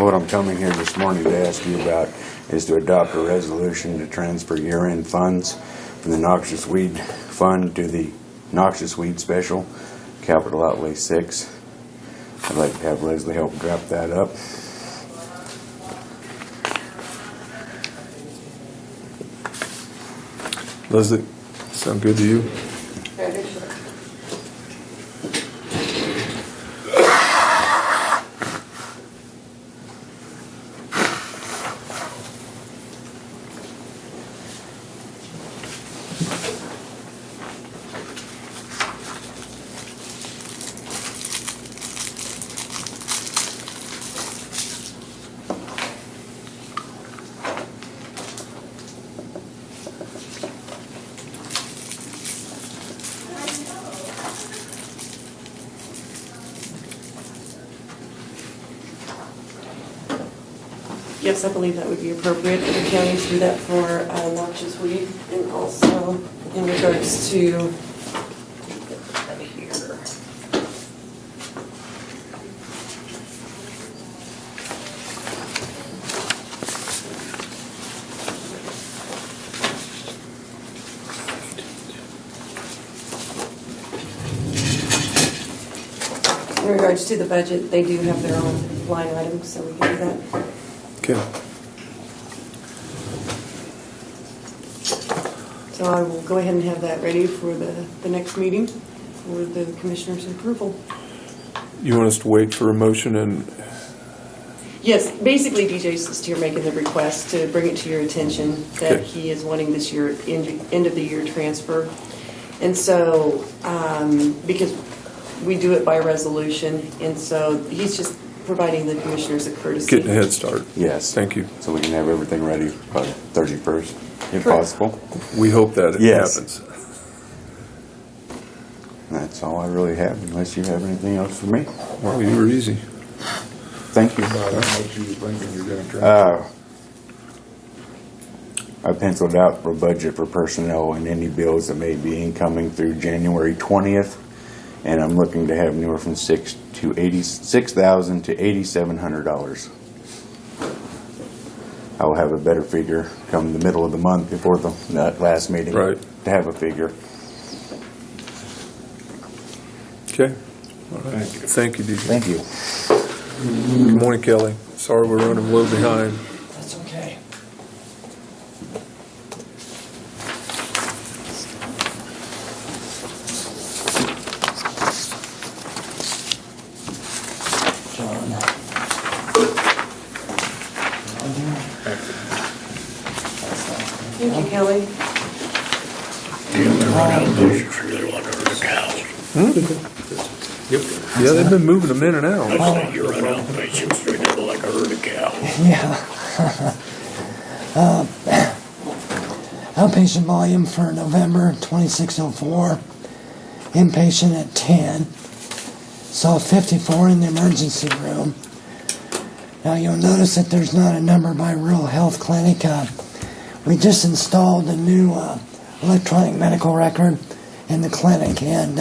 What I'm coming here this morning to ask you about is to adopt a resolution to transfer year-end funds from the Noxious Weed Fund to the Noxious Weed Special, Capital Outlay 6. I'd like to have Leslie help draft that up. Leslie, sound good to you? Yes, I believe that would be appropriate for the county to do that for noxious weed, and also in regards to here. In regards to the budget, they do have their own line items, so we can do that. Okay. So I will go ahead and have that ready for the next meeting for the commissioner's approval. You want us to wait for a motion and, Yes, basically DJ's just here making the request to bring it to your attention that Okay. he is wanting this year, end of the year transfer. And so, because we do it by resolution, and so he's just providing the commissioners a courtesy. getting a head start? Yes. Thank you. So we can have everything ready by the 31st, if Correct. possible. We hope that it Yes. happens. That's all I really have, unless you have anything else for me. Well, you were easy. Thank you. About how much you was thinking you're gonna transfer? I penciled out for budget for personnel and any bills that may be incoming through January 20th, and I'm looking to have anywhere from $6,000 to $8,700. I will have a better figure come the middle of the month before the last meeting. Right. To have a figure. Okay. All right. Thank you, DJ. Thank you. Good morning, Kelly. Sorry we're running a little behind. That's okay. John. Thank you, Kelly. Yeah, they've been moving them in and out. You're an outpatient straight up like a herd of cows. Yeah. Outpatient volume for November 2604. Inpatient at 10. Saw 54 in the emergency room. Now you'll notice that there's not a number by Rural Health Clinic. We just installed a new electronic medical record in the clinic, and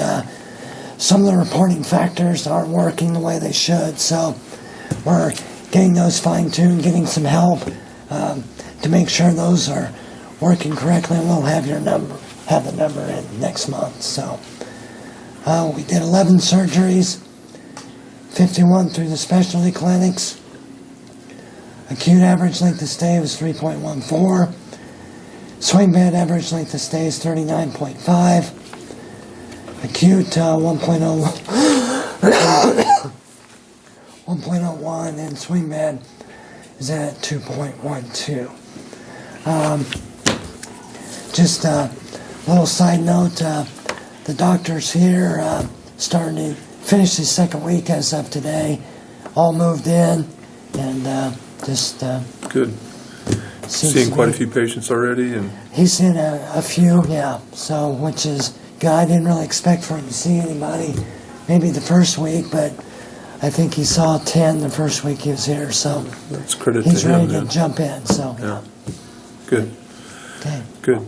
some of the reporting factors aren't working the way they should, so we're getting those fine-tuned, getting some help to make sure those are working correctly, and we'll have the number in next month. So we did 11 surgeries, 51 through the specialty clinics. Acute average length of stay was 3.14. Swing bed average length of stay is 39.5. Acute 1.01, and swing bed is at 2.12. Just a little side note, the doctors here starting to finish the second week as of today, all moved in, and just Good. Seeing quite a few patients already, and he's seen a few, yeah, so which is good. I didn't really expect for him to see anybody maybe the first week, but I think he saw 10 the first week he was here, so that's credit he's to him. ready to Then. jump in, so Yeah. Good. okay. Good.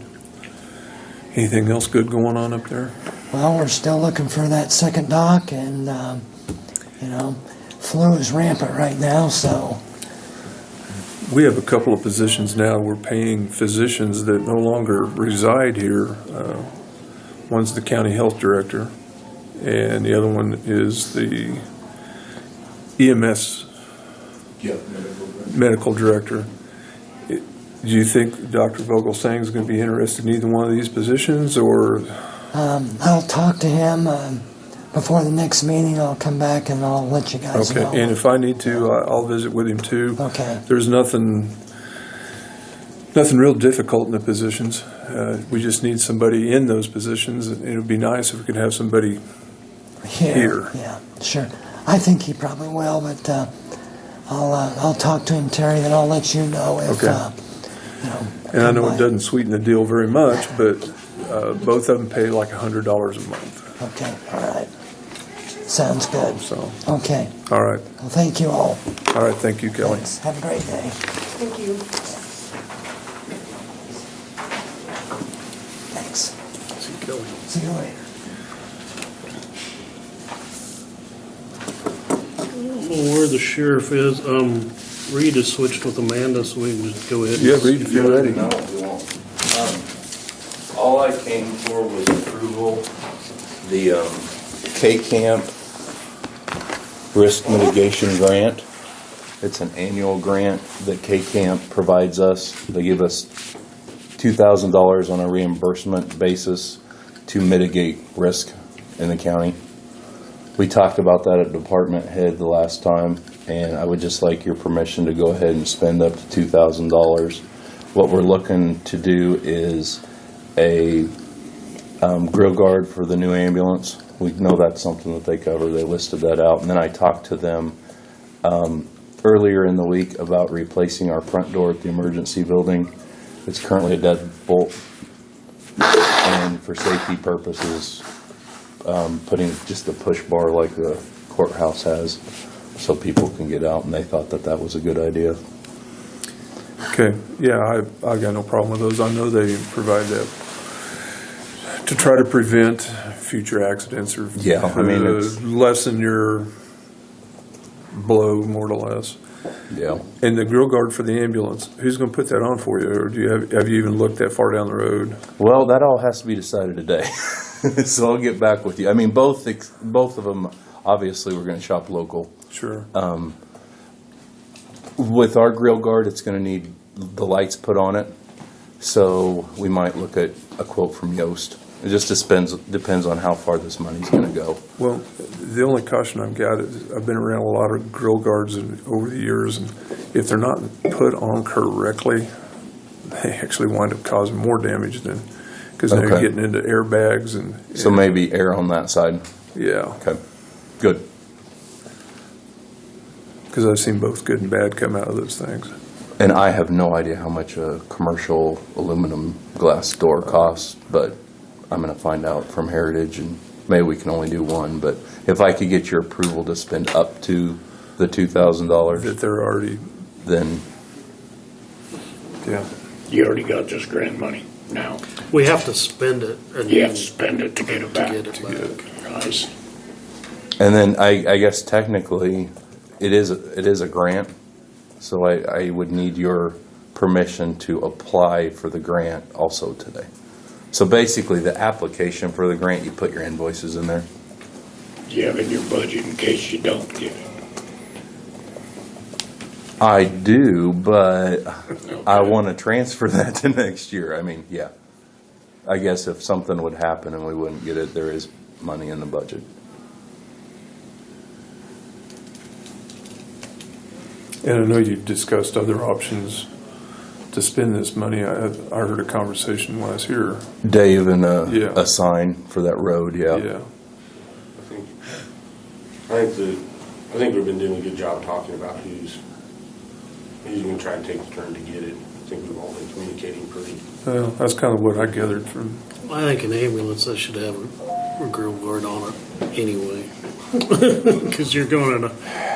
Anything else good going on up there? Well, we're still looking for that second doc, and flu is rampant right now, so We have a couple of positions now. We're paying physicians that no longer reside here. One's the county health director, and the other one is the EMS medical director. Do you think Dr. Vogelsang is going to be interested in either one of these positions, or? I'll talk to him before the next meeting. I'll come back and I'll let you guys know. Okay, and if I need to, I'll visit with him too. Okay. There's nothing real difficult in the positions. We just need somebody in those positions. It would be nice if we could have somebody here. Yeah, sure. I think he probably will, but I'll talk to him, Terry, and I'll let you know if, Okay. you know. And I know come it by. doesn't sweeten the deal very much, but both of them pay like $100 a month. Okay, all right. Sounds good. So, Okay. all right. Well, thank you all. All right, thank you, Kelly. Thanks. Have a great day. Thank you. Thanks. See you, Kelly. See you later. I don't know where the sheriff is. Reed has switched with Amanda, so we can just go ahead. Yeah, Reed, if you're ready. No, we won't. All I came for was approval, the K-Camp Risk Mitigation Grant. It's an annual grant that K-Camp provides us. They give us $2,000 on a reimbursement basis to mitigate risk in the county. We talked about that at department head the last time, and I would just like your permission to go ahead and spend up to $2,000. What we're looking to do is a grill guard for the new ambulance. We know that's something that they cover. They listed that out. And then I talked to them earlier in the week about replacing our front door at the emergency building. It's currently a deadbolt, and for safety purposes, putting just a push bar like the courthouse has so people can get out, and they thought that that was a good idea. Okay, yeah, I got no problem with those. I know they provide that to try to prevent future accidents or Yeah, I mean, it's- lessen your blow more or less. Yeah. And the grill guard for the ambulance, who's going to put that on for you? Or have you even looked that far down the road? Well, that all has to be decided today. So I'll get back with you. I mean, both of them, obviously, we're going to shop local. Sure. With our grill guard, it's going to need the lights put on it. So we might look at a quote from Yoast. It just depends on how far this money's going to go. Well, the only caution I've got is I've been around a lot of grill guards over the years, and if they're not put on correctly, they actually wind up causing more damage than, because they're Okay. getting into airbags and. So maybe err on that side. Yeah, Okay, good. because I've seen both good and bad come out of those things. And I have no idea how much a commercial aluminum glass door costs, but I'm going to find out from Heritage, and maybe we can only do one. But if I could get your approval to spend up to the $2,000, That they're already, then yeah. You already got this grant money now. We have to spend it and You then have to spend it to get it to back. get it back. Nice. and then I guess technically it is a grant, so I would need your permission to apply for the grant also today. So basically, the application for the grant, you put your invoices in there. Do you have in your budget in case you don't get it? I do, but I want to transfer that to next year. I mean, yeah. I guess if something would happen and we wouldn't get it, there is money in the budget. And I know you've discussed other options to spend this money. I heard a conversation when I was here. Dave and Yeah. a sign for that road, yeah. Yeah. I think we've been doing a good job talking about who's going to try and take the turn to get it. I think we've all been communicating pretty. Well, that's kind of what I gathered from, I think an ambulance, they should have a grill guard on it anyway. Because you're going at a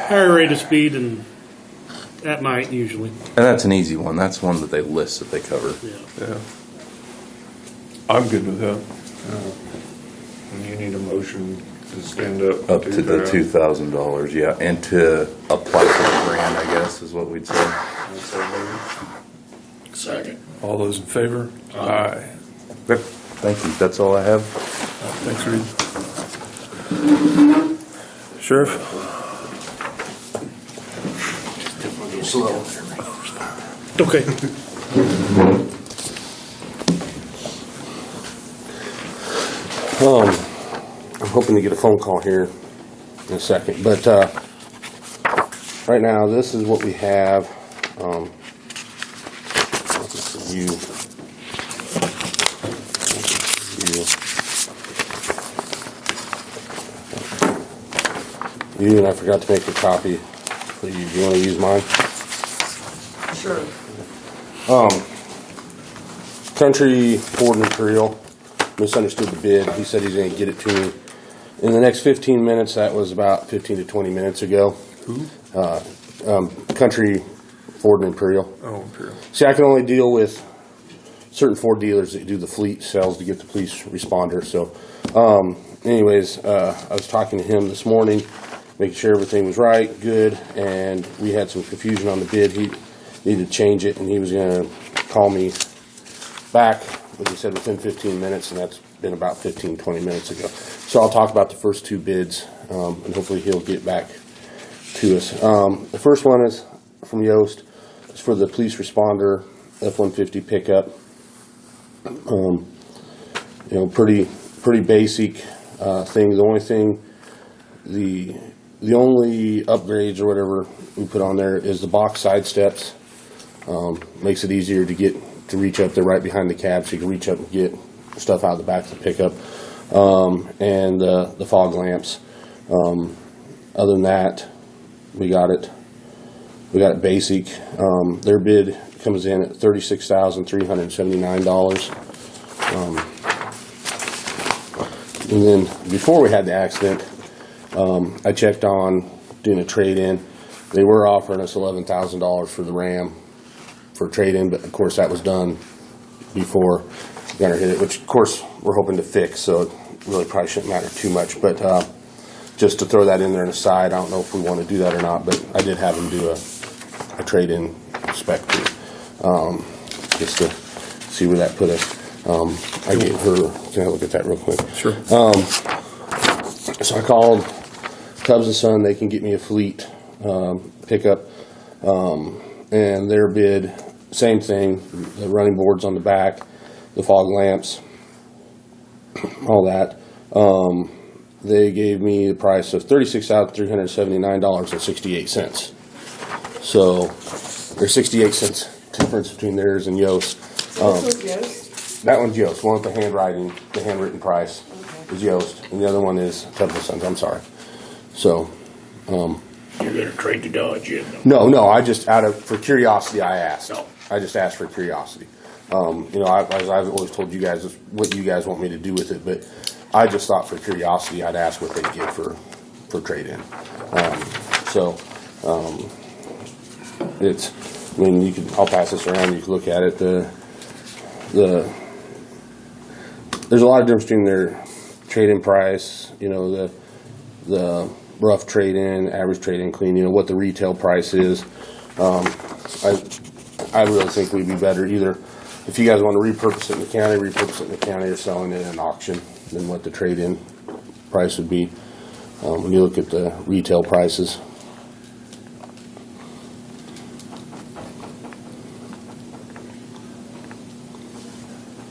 higher rate of speed and at night usually. And that's an easy one. That's one that they list that they cover. Yeah. yeah. I'm good with that. And you need a motion to stand up. Up to the that. $2,000, yeah. And to apply for the grant, I guess, is what we'd say. Second. All those in favor? Aye. Okay, thank you. That's all I have. Thanks, Reed. Sheriff? Okay. I'm hoping to get a phone call here in a second, but right now, this is what we have. This is you. You, and I forgot to make a copy for you. Do you want to use mine? Sure. Country Ford Imperial misunderstood the bid. He said he's going to get it to me in the next 15 minutes. That was about 15 to 20 minutes ago. Who? Country Ford Imperial. Oh, Imperial. See, I can only deal with certain Ford dealers that do the fleet sales to get the police responder. So, anyways, I was talking to him this morning, making sure everything was right, good, and we had some confusion on the bid. He needed to change it, and he was going to call me back, like he said, within 15 minutes, and that's been about 15, 20 minutes ago. So I'll talk about the first two bids, and hopefully he'll get back to us. The first one is from Yost. It's for the police responder F-150 pickup. Pretty basic thing. The only thing, the only upgrades or whatever we put on there is the box side steps. Makes it easier to reach up there right behind the cab, so you can reach up and get stuff out of the back of the pickup. And the fog lamps. Other than that, we got it basic. Their bid comes in at $36,379. And then before we had the accident, I checked on doing a trade-in. They were offering us $11,000 for the Ram for trade-in, but of course that was done before Gunner hit it, which of course we're hoping to fix, so it really probably shouldn't matter too much. But just to throw that in there on the side, I don't know if we want to do that or not, but I did have him do a trade-in spec just to see where that put us. I gave her, can I look at that real quick? Sure. So I called Cubs and Son. They can get me a fleet pickup, and their bid, same thing, the running boards on the back, the fog lamps, all that. They gave me the price of $36,379.68. So there's 68 cents difference between theirs and Yost. This was Yost? That one's Yost. One with the handwritten price is Yost, and the other one is Cubs and Sons. I'm sorry. So, You're gonna trade the Dodge in? no, I just for curiosity, I asked. No. I just asked for curiosity. I've always told you guys what you guys want me to do with it, but I just thought for curiosity I'd ask what they'd give for trade-in. I'll pass this around. You can look at it. There's a lot of difference between their trade-in price, the rough trade-in, average trade-in, clean, what the retail price is. I really think we'd be better either, if you guys want to repurpose it in the county, or selling it at an auction, than what the trade-in price would be when you look at the retail prices.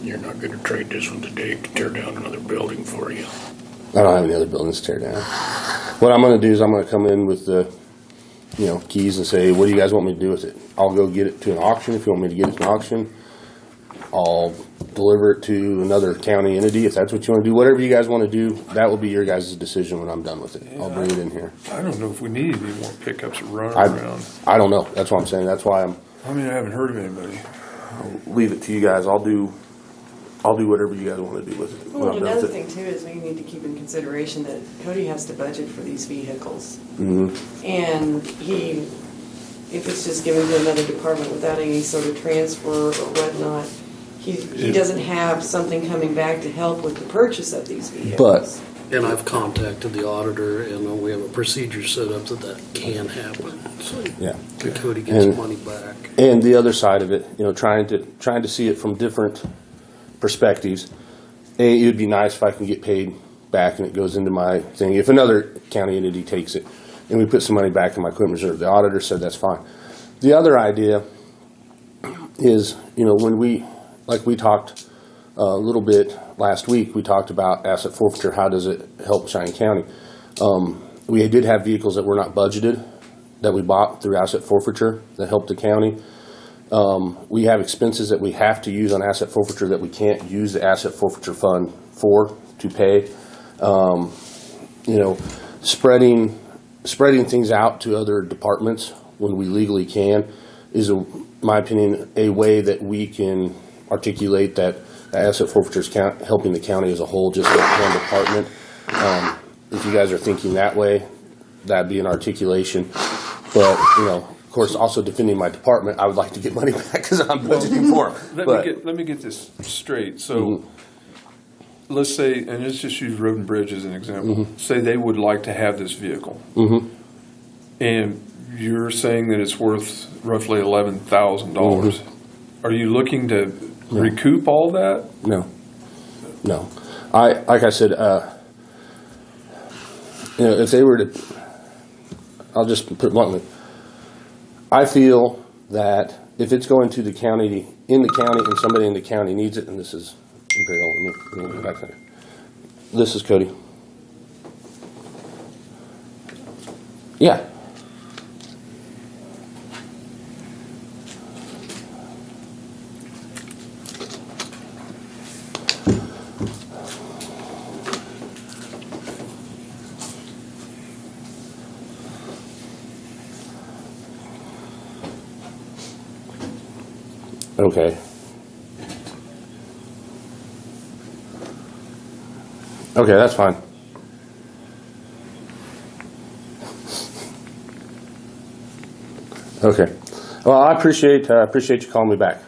You're not gonna trade this one today to tear down another building for you? I don't have any other buildings to tear down. What I'm going to do is I'm going to come in with the keys and say, what do you guys want me to do with it? I'll go get it to an auction. If you want me to get it to an auction, I'll deliver it to another county entity. If that's what you want to do, whatever you guys want to do, that will be your guys' decision when I'm done with it. I'll bring it in here. I don't know if we need any more pickups running around. I don't know. That's what I'm saying. That's why I haven't heard of anybody. leave it to you guys. I'll do whatever you guys want to do with it. when Well, I'm done another with it. thing too is we need to keep in consideration that Cody has to budget for these vehicles. Mhm. And if it's just given to another department without any sort of transfer or whatnot, he doesn't have something coming back to help with the purchase of these vehicles. And I've contacted the auditor, and we have a procedure set up that can happen. So Yeah. Okay. Cody gets And- money back. And the other side of it, trying to see it from different perspectives. It would be nice if I can get paid back and it goes into my thing. If another county entity takes it and we put some money back in my equipment reserve, the auditor said that's fine. The other idea is, when we talked a little bit last week, we talked about asset forfeiture. How does it help Cheyenne County? We did have vehicles that were not budgeted that we bought through asset forfeiture that helped the county. We have expenses that we have to use on asset forfeiture that we can't use the asset forfeiture fund to pay. Spreading things out to other departments when we legally can is, in my opinion, a way that we can articulate that asset forfeiture is helping the county as a whole, just like one department. If you guys are thinking that way, that'd be an articulation. But, of course, also defending my department, I would like to get money back because I'm budgeting for it. Let me get this straight. So let's say, and let's just use Road and Bridge as an example. Say they would like to have this vehicle. And you're saying that it's worth roughly $11,000. Are you looking to recoup all that? No. Like I said, if they were to, I'll just put it bluntly, I feel that if it's going to the county, and somebody in the county needs it, and this is Imperial, let me go back there. This is Cody. Yeah. Okay. Okay, that's fine. Okay. Well, I appreciate you calling me back.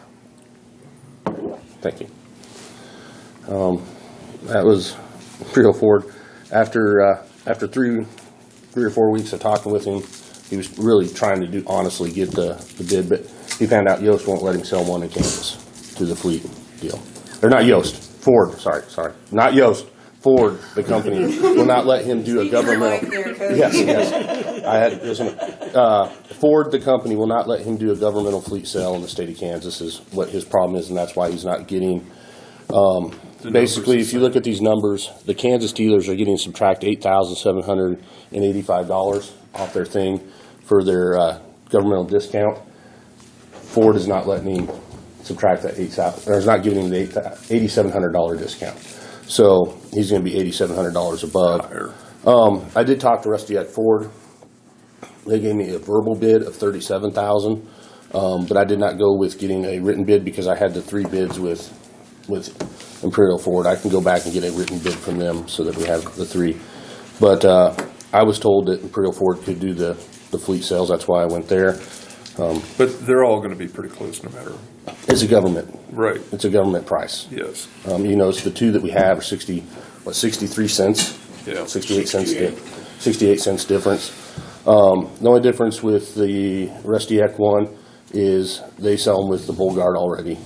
Thank you. That was Imperial Ford. After 3 or 4 weeks of talking with him, he was really trying to honestly get the bid, but he found out Yost won't let him sell one in Kansas to the fleet deal. Or not Yost, Ford, sorry. Not Yost, Ford, the company, will not let him do a governmental. Yes. I had Ford, the company, will not let him do a governmental fleet sale in the state of Kansas is what his problem is, and that's why he's not getting. Basically, if you look at these numbers, the Kansas dealers are getting subtracted $8,785 off their thing for their governmental discount. Ford is not letting him subtract that or is not giving him the $8,700 discount. So he's going to be $8,700 above. I did talk to Rusty at Ford. They gave me a verbal bid of $37,000, but I did not go with getting a written bid because I had the 3 bids with Imperial Ford. I can go back and get a written bid from them so that we have the 3. But I was told that Imperial Ford could do the fleet sales. That's why I went there. But they're all going to be pretty close no matter. It's a government. Right. It's a government price. Yes. It's the 2 that we have are 63 cents? Yeah. 68 cents. 68 cents difference. The only difference with the Rusty Eck one is they sell them with the Bullguard already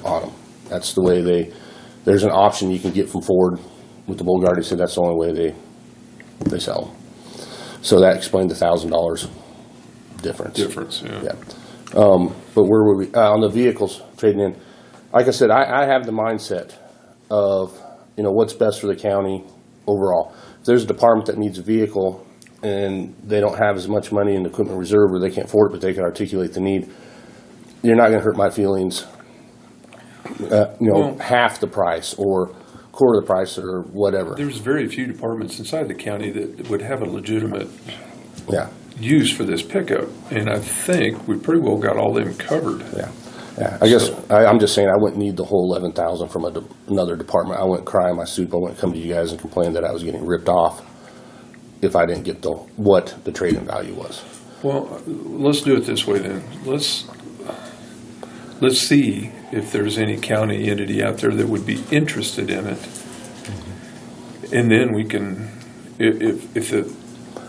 on them. That's the way there's an option you can get from Ford with the Bullguard. They said that's the only way they sell them. So that explained the $1,000 difference. Yeah. But where were we? On the vehicles trading in, like I said, I have the mindset of, what's best for the county overall. If there's a department that needs a vehicle and they don't have as much money in the equipment reserve or they can't afford it, but they can articulate the need, you're not going to hurt my feelings, half the price or quarter the price or whatever. There's very few departments inside the county that would have a legitimate use for this pickup, and I think we pretty well got all them covered. Yeah. I guess I'm just saying I wouldn't need the whole $11,000 from another department. I wouldn't cry in my soup. I wouldn't come to you guys and complain that I was getting ripped off if I didn't get what the trade-in value was. Well, let's do it this way then. Let's see if there's any county entity out there that would be interested in it, and then we can, if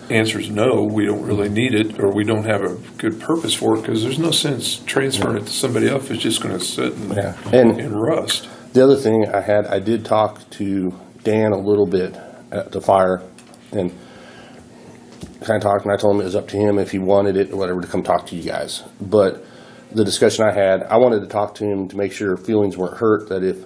answer is no, we don't really need it, or we don't have a good purpose for it, because there's no sense transferring it to somebody else. It's just going to sit Yeah. and rust. The other thing I did talk to Dan a little bit at the fire, and kind of talked, and I told him it was up to him if he wanted it or whatever to come talk to you guys. But the discussion I had, I wanted to talk to him to make sure feelings weren't hurt, that if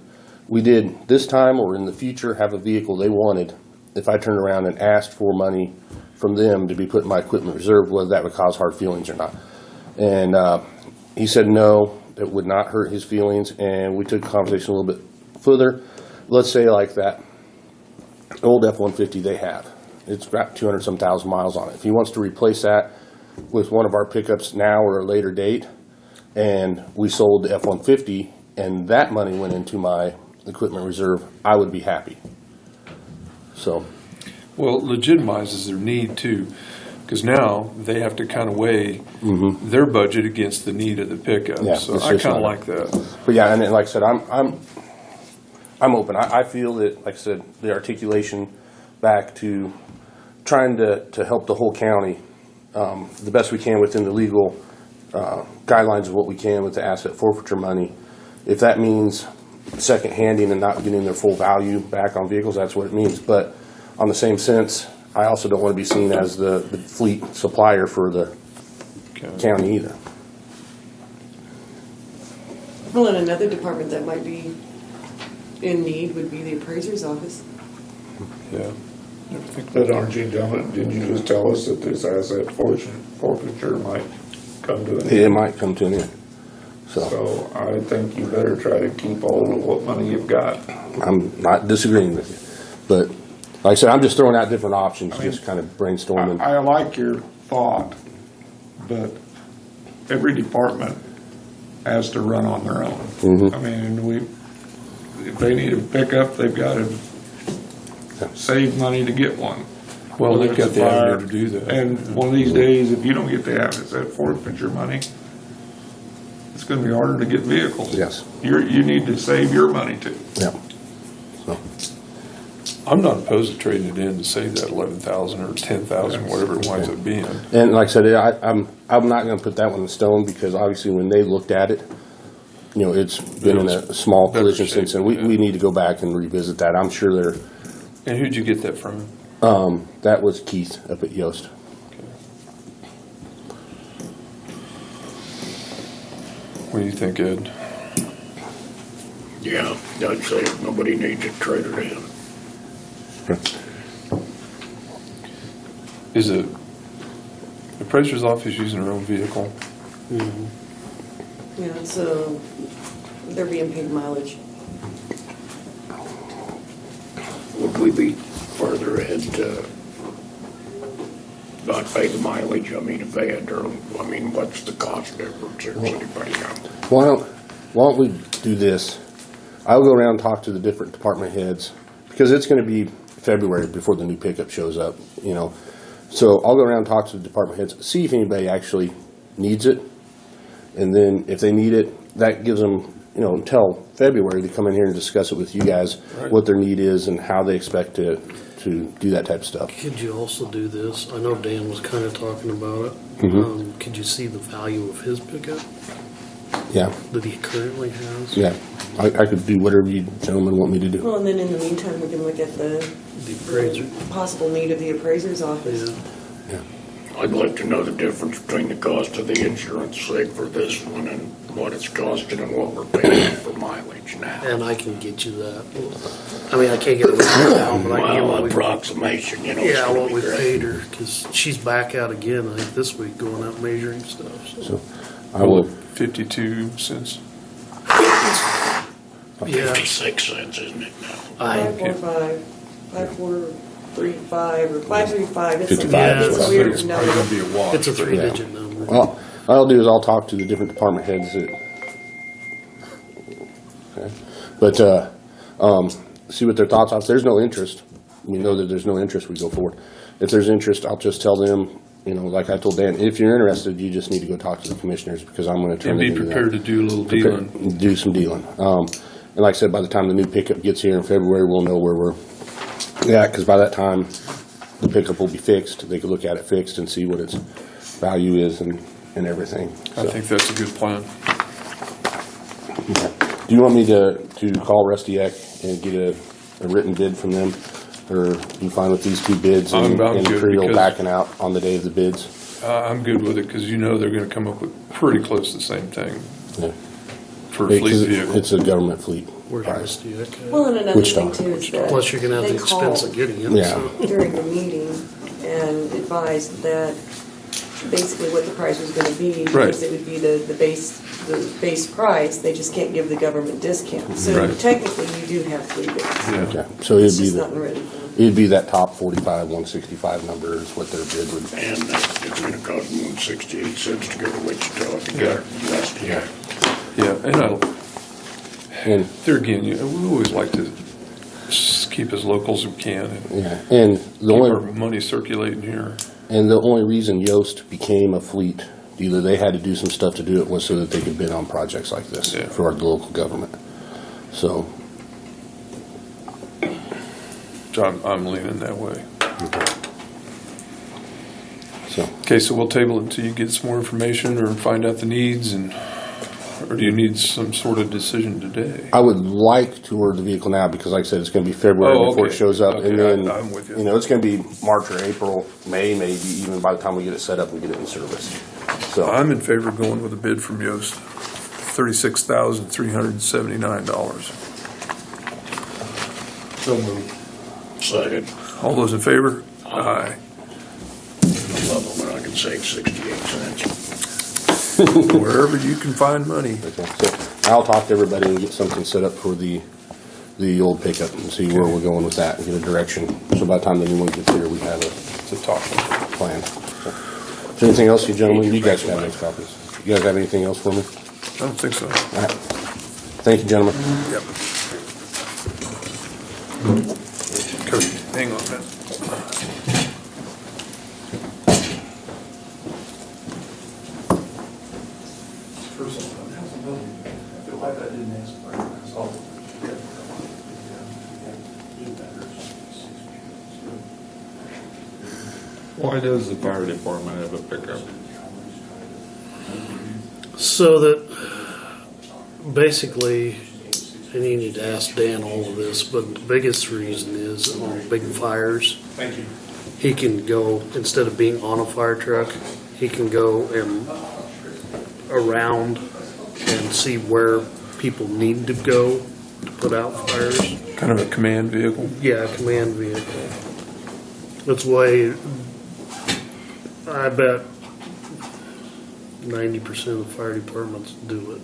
we did this time or in the future have a vehicle they wanted, if I turned around and asked for money from them to be put in my equipment reserve, whether that would cause hard feelings or not. And he said no, it would not hurt his feelings, and we took the conversation a little bit further. Let's say like that old F-150 they have, it's got 200-some thousand miles on it. If he wants to replace that with one of our pickups now or a later date, and we sold the F-150, and that money went into my equipment reserve, I would be happy. So, Well, it legitimizes their need too, because now they have to kind of weigh their budget against the need of the pickup. Yeah, So it's I just kind of not- like that. but yeah, and then, like I said, I'm open. I feel that, like I said, the articulation back to trying to help the whole county the best we can within the legal guidelines of what we can with the asset forfeiture money. If that means second handing and not getting their full value back on vehicles, that's what it means. But on the same sense, I also don't want to be seen as the fleet supplier for the county either. Well, and another department that might be in need would be the appraiser's office. Yeah. But aren't you didn't you just tell us that this asset forfeiture might come to an end? It might come to an end. So I think you better try to keep hold of what money you've got. I'm not disagreeing with you, but like I said, I'm just throwing out different options, just kind of brainstorming. I like your thought, but every department has to run on their own. Mhm. I mean, if they need a pickup, they've got to save money to get one. Well, Whether they've got it's a the fire, avenue to do that. And one of these days, if you don't get the asset forfeiture money, it's going to be harder to get vehicles. Yes. You need to save your money too. Yeah. So, I'm not opposed to trading it in to save that 11,000 or 10,000, whatever it winds up being. and like I said, I'm not going to put that one in stone, because obviously when they looked at it, you know, it's been in a small Better collision shape, since, and we yeah. need to go back and revisit that. I'm sure And who'd you get that from? that was Keith up at Yost. What do you think, Ed? Yeah, I'd say nobody needs it, trade it in. Is it the appraiser's office using their own vehicle? Yeah, so they're being paid mileage. Would we be further ahead to not pay the mileage? I mean, if they had their own, I mean, what's the cost difference? Does anybody know? Why don't we do this? I'll go around and talk to the different department heads, because it's going to be February before the new pickup shows up, you know. So I'll go around and talk to the department heads, see if anybody actually needs it. And then if they need it, that gives them, you know, until February to come in here and discuss it with you guys, Right. what their need is and how they expect to do that type of stuff. Could you also do this? I know Dan was kind of talking about it. Mhm. Could you see the value of his pickup Yeah, that he currently has? yeah. I could do whatever you gentlemen want me to do. Well, and then in the meantime, we can look at the The appraiser. possible need of the appraiser's office. Yeah. I'd like to know the difference between the cost of the insurance, say, for this one and what it's costing and what we're paying for mileage now. And I can get you that. I mean, I can't get it right now, but I can get Well, what we, approximation, you know. it's yeah, gonna what be we great. paid her, because she's back out again, I think, this week, going out measuring stuff. So. So I will. 52 cents. Yeah, 56 cents, isn't it now? 545, 5435, or 535. It's 55 it's is a what I weird It's probably number. going to be a wash. it's a but- 3-digit number. Well, what I'll do is I'll talk to the different department heads that, okay, but, see what their thoughts are. If there's no interest, we know that there's no interest, we go forward. If there's interest, I'll just tell them, you know, like I told Dan, if you're interested, you just need to go talk to the commissioners, because I'm gonna turn And it be into that. prepared to do a little dealing. Do some dealing. And like I said, by the time the new pickup gets here in February, we'll know where we're at, because by that time, the pickup will be fixed. They could look at it fixed and see what its value is and everything. I think that's a good plan. Do you want me to call Rusty Eck and get a written bid from them? Or you fine with these two bids and I'm good Imperial because- backing out on the day of the bids? I'm good with it because you know they're going to come up with pretty close to the same thing Yeah. for a Because fleet vehicle. it's a government fleet Where's price. Rusty at? Well, and another Wichita. thing too is that Plus you're gonna have they the expense of called getting it, Yeah. so. during the meeting and advised that basically what the price was gonna be. Right. Was it would be the base price, they just can't give the government discount. So Right. technically, you do have three bids. Yeah. Okay, so It's it'd be just not in written form. it'd be that top 45, 165 number is what their bid would. And it's gonna cost them 68 cents to go to Wichita to get Rusty. Yeah, and And there again, we always like to just keep as local as we can and yeah, and the keep our only money circulating here. reason Yoast became a fleet dealer, they had to do some stuff to do it, was so that they could bid on projects like this Yeah. for our local government. So I'm leaning that way. so Okay, so we'll table it until you get some more information or find out the needs or do you need some sort of decision today? I would like to order the vehicle now because, like I said, it's going to be February Oh, before okay. it shows up, Okay, and then I'm with you. it's going to be March or April, May, maybe even by the time we get it set up and get it in service. So I'm in favor of going with a bid from Yoast, $36,379. So moved. Second, All those in favor? Aye. love it when I can save 68 cents. Wherever you can find money. okay, so I'll talk to everybody and get something set up for the old pickup and see where we're going with that and get a direction. So by the time the new one gets here, we have It's a talk. plan. So, is there anything else, you gentlemen? You guys have those copies. You guys have anything else for me? I don't think so. All right. Thank you, gentlemen. Yep. Cody, hang on a minute. Why does the fire department have a pickup? So that, basically, and you need to ask Dan all of this, but the biggest reason is on big fires. Thank you. He can go, instead of being on a fire truck, he can go and around and see where people need to go to put out fires. Kind of a command vehicle. Yeah, a command vehicle. That's why I bet 90% of fire departments do it.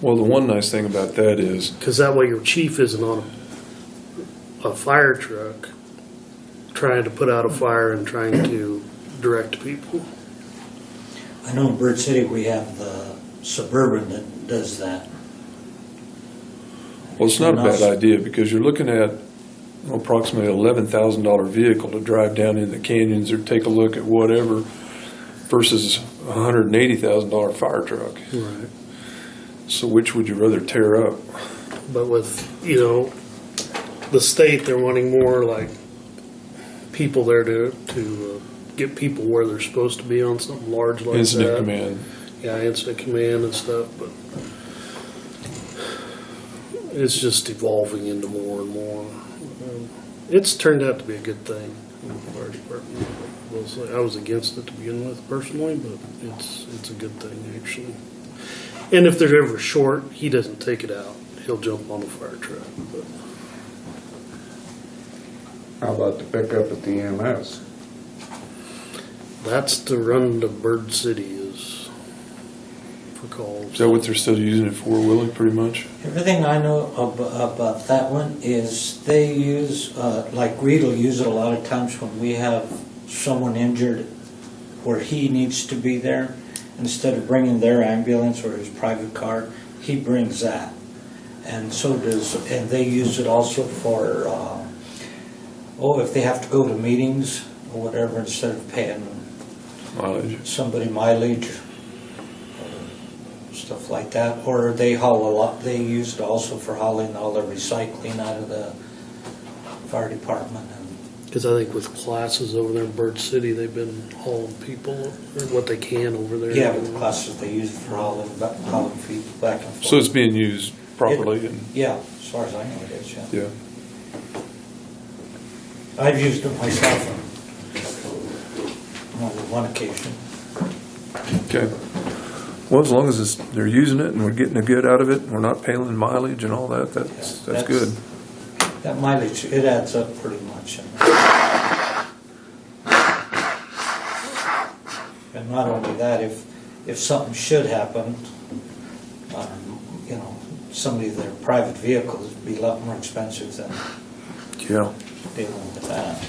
Well, the one nice thing about that is, Because that way your chief isn't on a fire truck trying to put out a fire and trying to direct people. I know in Bird City we have the Suburban that does that. well, it's not a bad idea because you're looking at approximately $11,000 vehicle to drive down in the canyons or take a look at whatever versus a $180,000 fire truck. Right. So which would you rather tear up? But with, the state, they're wanting more like people there to get people where they're supposed to be on something large like Incident that. command. Yeah, incident command and stuff, but it's just evolving into more and more. It's turned out to be a good thing in the fire department. I was against it to begin with personally, but it's a good thing actually. And if they're ever short, he doesn't take it out. He'll jump on a fire truck. But How about the pickup at the EMS? that's to run to Bird City is for calls. Is that what they're still using it for, Willie, pretty much? Everything I know about that one is they use, like Reed will use it a lot of times when we have someone injured where he needs to be there. Instead of bringing their ambulance or his private car, he brings that. And so does, and they use it also for, if they have to go to meetings or whatever, instead of paying Mileage. somebody mileage or stuff like that. Or they haul a lot, they use it also for hauling all the recycling out of the fire department. And Because I think with classes over there in Bird City, they've been hauling people, or what they can over there. Yeah, with the classes they use it for hauling people back and forth. So it's being used properly and, Yeah, as far as I know it is, yeah. yeah. I've used it myself on one occasion. Okay. Well, as long as they're using it and we're getting a good out of it, and we're not paying mileage and all that, that's good. That mileage, it adds up pretty much. And not only that, if something should happen, you know, somebody, their private vehicles would be a lot more expensive than Yeah. dealing with that.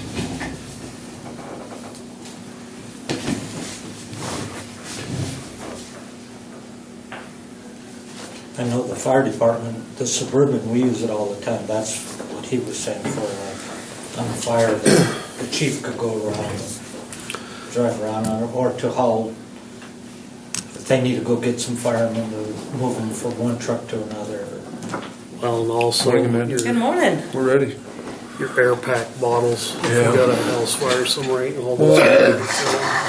I know the fire department, the Suburban, we use it all the time. That's what he was saying for, on a fire, the chief could go around and drive around on it, or to haul. If they need to go get some firemen, to move them from one truck to another. Well, and also Morning, Amanda. your, Good morning. We're ready. your air pack bottles. If Yeah. you got a house fire somewhere, you can hold Well, those.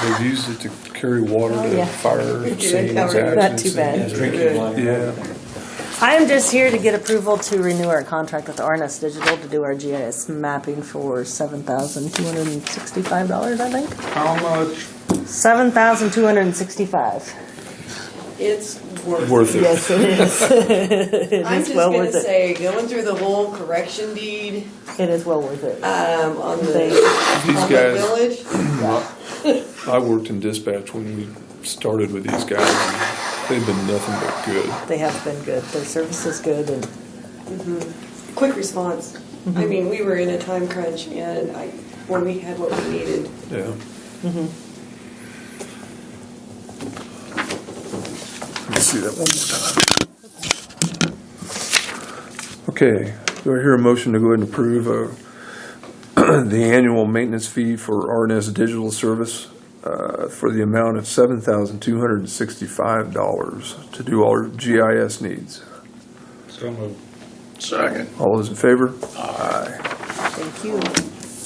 they've used it to carry water to yeah. fire Good, scenes, covered. Not accidents. too bad. and- Drinking water. Yeah. I am just here to get approval to renew our contract with RNS Digital to do our GIS mapping for $7,265, I think. How much? $7,265. It's Worth it. Yes, it is. It I'm is just well gonna worth it. say, going through the whole correction deed, It is well worth it. on the, They- These on the guys, village. I worked in dispatch when we started with these guys. And they've been nothing but good. They have been good. Their service is good, and Quick response. I mean, we were in a time crunch and when we had what we needed. Yeah. Let me see that one more time. Okay, do I hear a motion to go ahead and approve the annual maintenance fee for RNS Digital Service for the amount of $7,265 to do all our GIS needs? So moved. Second. All those in favor? Aye. thank you.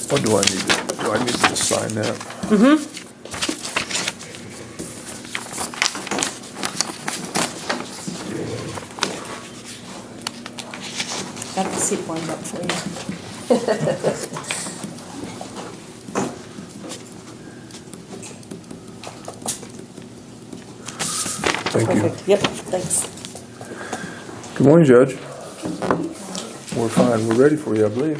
What do I need to, do I need to sign that? Got the seat warmed up for you. Thank you. Perfect. Yep, thanks. Good morning, Judge. We're fine. We're ready for you, I believe.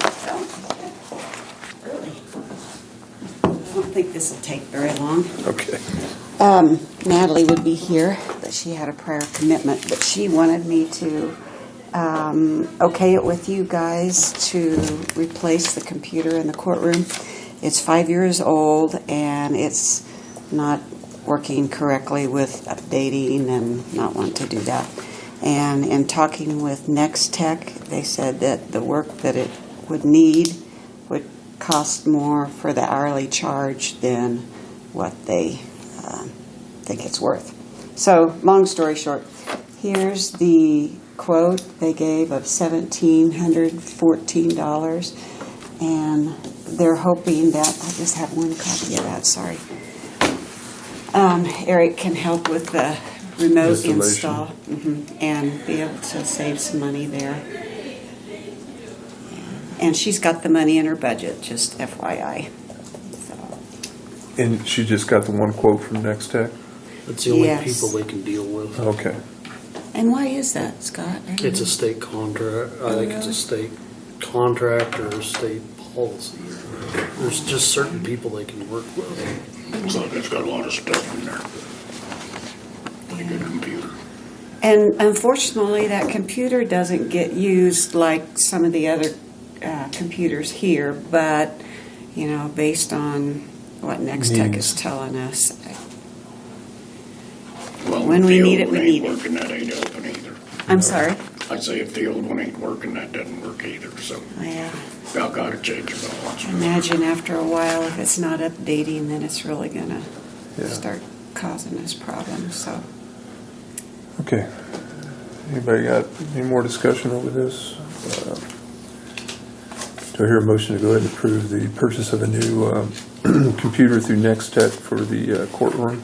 I don't think this will take very long. Okay. Natalie would be here, but she had a prior commitment, but she wanted me to okay it with you guys to replace the computer in the courtroom. It's 5 years old and it's not working correctly with updating and not wanting to do that. And in talking with Next Tech, they said that the work that it would need would cost more for the hourly charge than what they think it's worth. So, long story short, here's the quote they gave of $1,714, and they're hoping that, I just have one copy of that, sorry. Eric can help with the remote Installation. install and be able to save some money there. And she's got the money in her budget, just FYI. So, And she just got the one quote from Next Tech? It's the only Yes. people they can deal with. Okay. and why is that, Scott? I don't It's know. a state contract. I think it's a state contract or a state policy. There's just certain people they can work with. Looks like it's got a lot of stuff in there. Pretty good computer. And unfortunately, that computer doesn't get used like some of the other computers here, but, you know, based on what Next Tech is telling us, Well, When if we the need old it, we one need ain't it. working, that ain't helping either. I'm sorry. I say if the old one ain't working, that doesn't work either, so Yeah. y'all gotta change it all. Imagine after a while, if it's not updating, then it's really gonna Yeah. start causing us problems, so. Okay. Anybody got any more discussion over this? Do Do I hear a motion to go ahead and approve the purchase of a new computer through Next Tech for the courtroom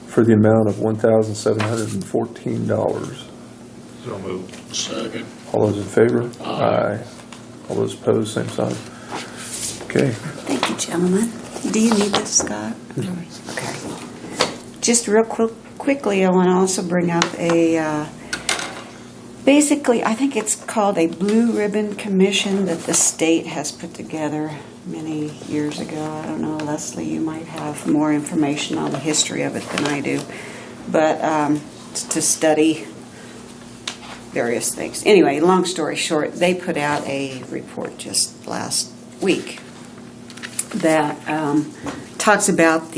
for the amount of $1,714? So moved. Second. All those in favor? Aye. All those opposed, same sign. Okay. Thank you, gentlemen. Do you need this, Scott? Okay. Just real quickly, I want to also bring up basically, I think it's called a Blue Ribbon Commission that the state has put together many years ago. I don't know, Leslie, you might have more information on the history of it than I do. But to study various things. Anyway, long story short, they put out a report just last week that talks about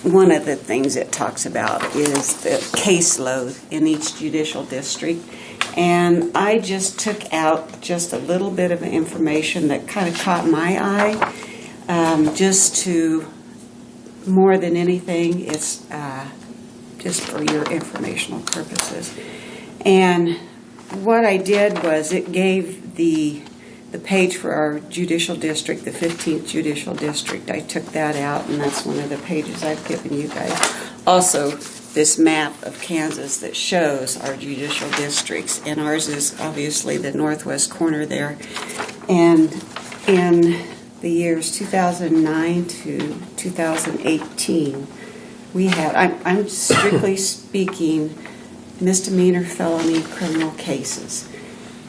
one of the things it talks about is the caseload in each judicial district. And I just took out just a little bit of information that kind of caught my eye, just to, more than anything, it's just for your informational purposes. And what I did was it gave the page for our judicial district, the 15th judicial district. I took that out, and that's one of the pages I've given you guys. Also, this map of Kansas that shows our judicial districts, and ours is obviously the northwest corner there. And in the years 2009 to 2018, we had, I'm strictly speaking, misdemeanor, felony, criminal cases.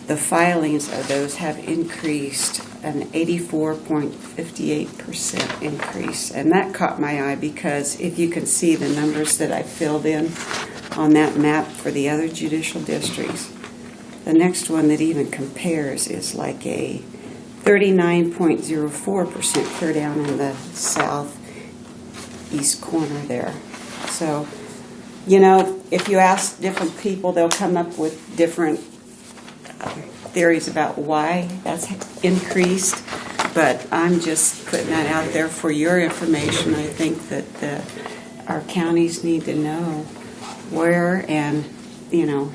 The filings of those have increased an 84.58% increase. And that caught my eye because if you can see the numbers that I filled in on that map for the other judicial districts, the next one that even compares is like a 39.04% clear down in the southeast corner there. So, you know, if you ask different people, they'll come up with different theories about why that's increased, but I'm just putting that out there for your information. I think that our counties need to know where and, you know,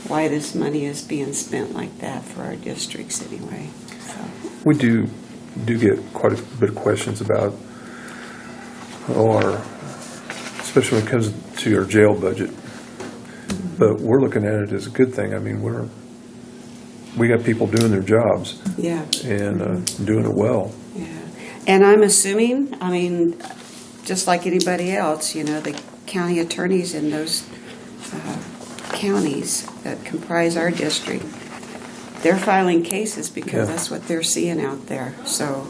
why this money is being spent like that for our districts anyway. So. We do get quite a bit of questions about especially when it comes to our jail budget. But we're looking at it as a good thing. I mean, we got people doing their jobs. Yeah. And doing it well. Yeah. And I'm assuming, I mean, just like anybody else, you know, the county attorneys in those counties that comprise our district, they're filing cases because that's what they're seeing out there. So,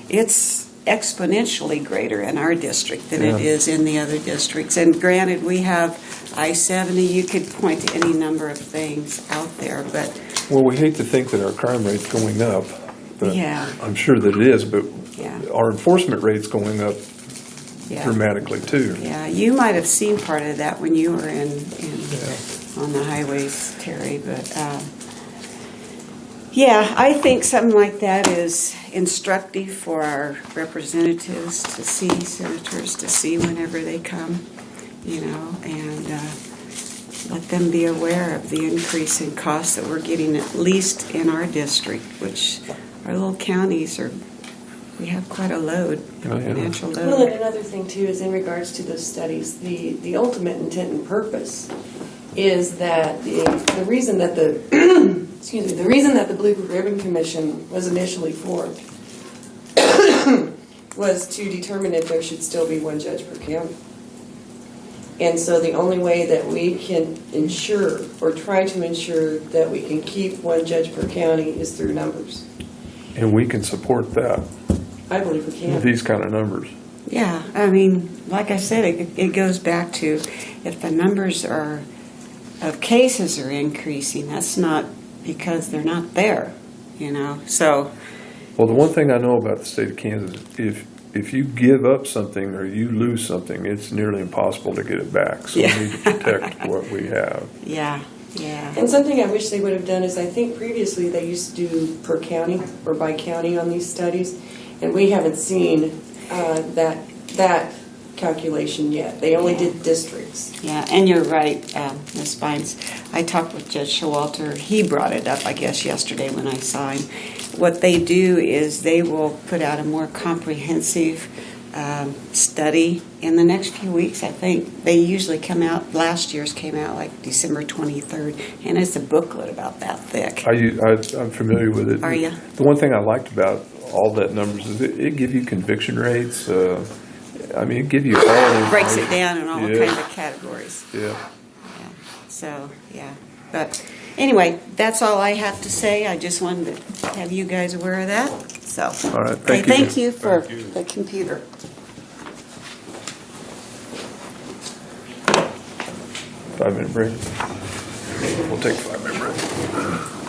it's exponentially greater in our district than it is in the other districts. And granted, we have I-70. You could point to any number of things out there, but... Well, we hate to think that our crime rate's going up. But yeah. I'm sure that it is, but our enforcement rate's going up dramatically, too. Yeah, you might have seen part of that when you were on the highways, Terry, but... I think something like that is instructive for our representatives to see, senators to see whenever they come, you know, and let them be aware of the increase in costs that we're getting, at least in our district, which our little counties we have quite a load, financial load. Well, and another thing too is in regards to those studies, the ultimate intent and purpose is that the reason that the the reason that the Blue Ribbon Commission was initially formed was to determine if there should still be one judge per county. And so the only way that we can ensure or try to ensure that we can keep one judge per county is through numbers. And we can support that. I believe we can. With these kind of numbers. Yeah, I mean, like I said, it goes back to if the numbers of cases are increasing, that's not because they're not there, you know. So, well, the one thing I know about the state of Kansas, if you give up something or you lose something, it's nearly impossible to get it back. So we need to protect what we have. Yeah. And something I wish they would have done is I think previously they used to do per county or by county on these studies, and we haven't seen that calculation yet. They only did districts. Yeah, and you're right, Ms. Bynes. I talked with Judge Showalter. He brought it up, I guess, yesterday when I saw him. What they do is they will put out a more comprehensive study in the next few weeks, I think. They usually come out, last year's came out like December 23rd, and it's a booklet about that thick. I'm familiar with it. Are you? The one thing I liked about all that numbers is it give you conviction rates. I mean, it give you all the Breaks it information. down in all Yeah. kinds of categories. Yeah. So, yeah. But anyway, that's all I have to say. I just wanted to have you guys aware of that. So, All right, okay, thank you. thank you for the computer. 5-minute break. We'll take a 5-minute break.